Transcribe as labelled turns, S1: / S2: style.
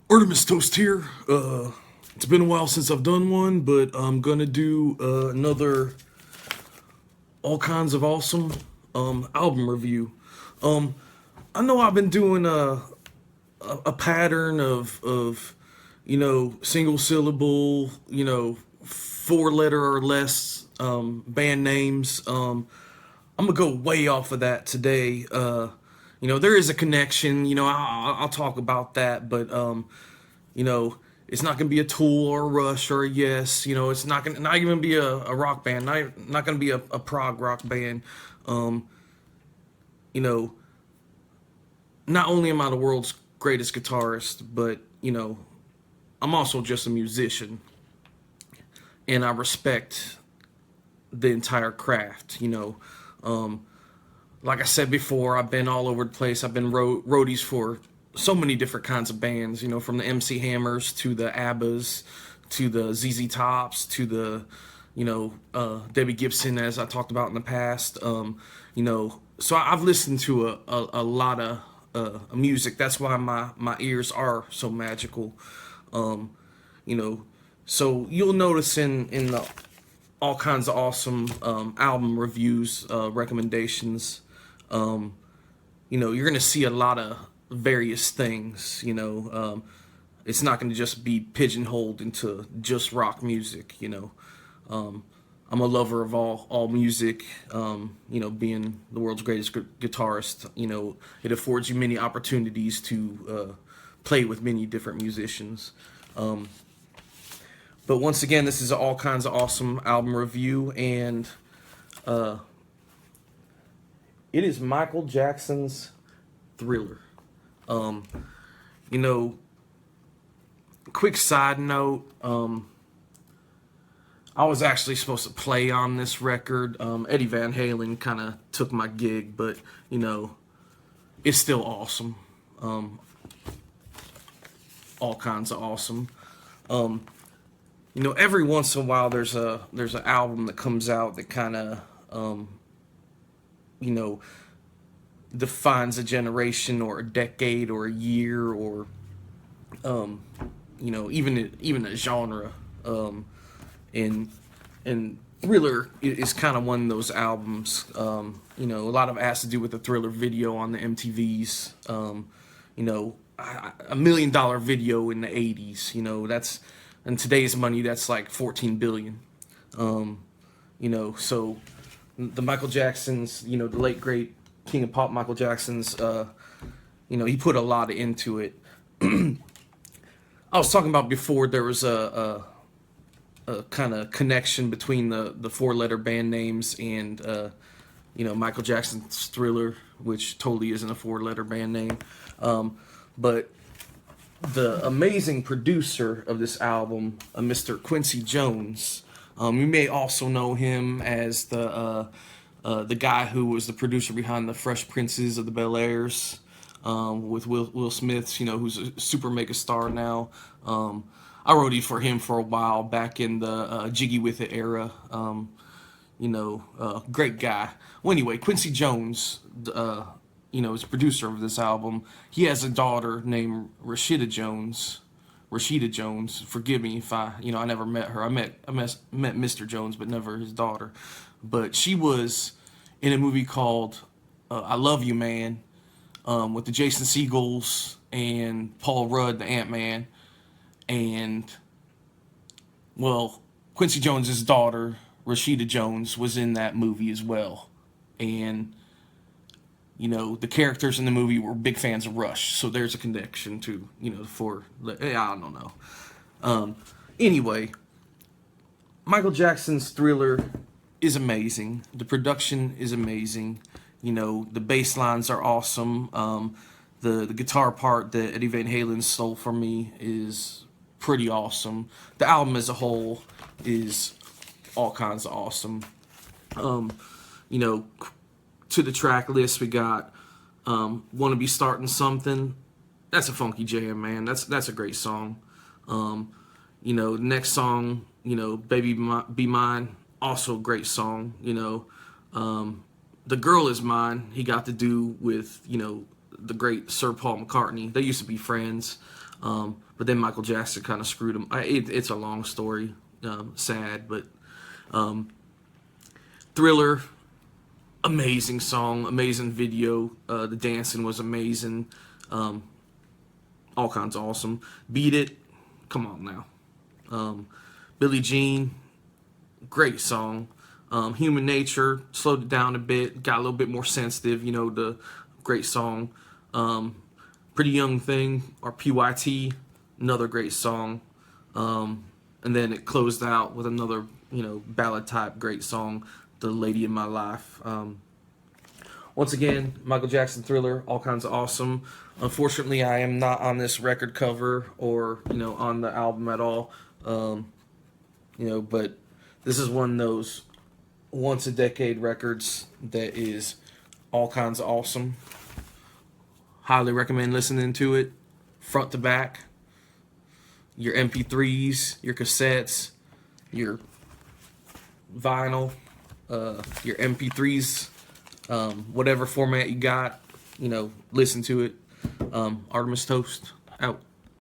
S1: Artemis Toast here. It's been a while since I've done one, but I'm gonna do another all kinds of awesome album review. Um, I know I've been doing a pattern of single syllable, four letter or less band names. I'm gonna go way off of that today. There is a connection. I'll talk about that, but you know, it's not gonna be a Tool or a Rush or a Yes. It's not even be a rock band. Not gonna be a prog rock band. Um, you know, not only am I the world's greatest guitarist, but I'm also just a musician, and I respect the entire craft. Um, like I said before, I've been all over the place. I've been roadies for so many different kinds of bands. From the MC Hammers to the ABBAs to the ZZ Tops to the Debbie Gibson, as I talked about in the past. So I've listened to a lot of music. That's why my ears are so magical. Um, you know, so you'll notice in the all kinds of awesome album reviews, recommendations. You're gonna see a lot of various things. It's not gonna just be pigeonholed into just rock music. Um, I'm a lover of all music. Being the world's greatest guitarist, it affords you many opportunities to play with many different musicians. Um, but once again, this is all kinds of awesome album review, and uh, it is Michael Jackson's Thriller. Um, you know, quick side note. I was actually supposed to play on this record. Eddie Van Halen kind of took my gig, but it's still awesome. Um, all kinds of awesome. Um, every once in a while there's an album that comes out that kind of you know defines a generation or a decade or a year or um, even a genre. And and Thriller is kind of one of those albums. A lot of it has to do with the Thriller video on the MTV's. $1 million video in the '80s. That's in today's money that's like 14 billion. So the Michael Jacksons, the late great King of Pop Michael Jackson's, he put a lot into it. I was talking about before there was a kind of connection between the four letter band names and Michael Jackson's Thriller, which totally isn't a four letter band name. But the amazing producer of this album, Mr. Quincy Jones, you may also know him as the guy who was the producer behind the Fresh Princes of the Bel Airs, with Will Smith, who's a super mega star now. I roadied for him for a while back in the Jiggy With It era. Great guy. Well, anyway, Quincy Jones, is producer of this album. He has a daughter named Rashida Jones. Rashida Jones. Forgive me if I never met her. I met Mr. Jones, but never his daughter. But she was in a movie called I Love You Man, with the Jason Segels and Paul Rudd, the Ant Man, and Quincy Jones's daughter Rashida Jones was in that movie as well, and the characters in the movie were big fans of Rush, so there's a connection to I don't know. Anyway, Michael Jackson's Thriller is amazing. The production is amazing. The bass lines are awesome. The guitar part that Eddie Van Halen stole from me is pretty awesome. The album as a whole is all kinds of awesome. Um, you know, to the track list we got "Wanna Be Starting Something." That's a funky jam, man. That's a great song. The next song, "Baby Be Mine," also a great song. "The Girl Is Mine," he got to do with the great Sir Paul McCartney. They used to be friends. But then Michael Jackson kind of screwed him. It's a long story, sad, but Thriller, amazing song, amazing video. The dancing was amazing. All kinds of awesome. Beat It, come on now. Billie Jean, great song. Human Nature, slowed it down a bit, got a little bit more sensitive, the great song. Pretty Young Thing, or PYT, another great song. And then it closed out with another, ballad type great song, The Lady in My Life. Once again, Michael Jackson, Thriller, all kinds of awesome. Unfortunately, I am not on this record cover or, on the album at all. But this is one of those once a decade records that is all kinds of awesome. Highly recommend listening to it front to back. Your MP3s, your cassettes, your vinyl, your MP3s, whatever format you got, listen to it. Artemis Toast out.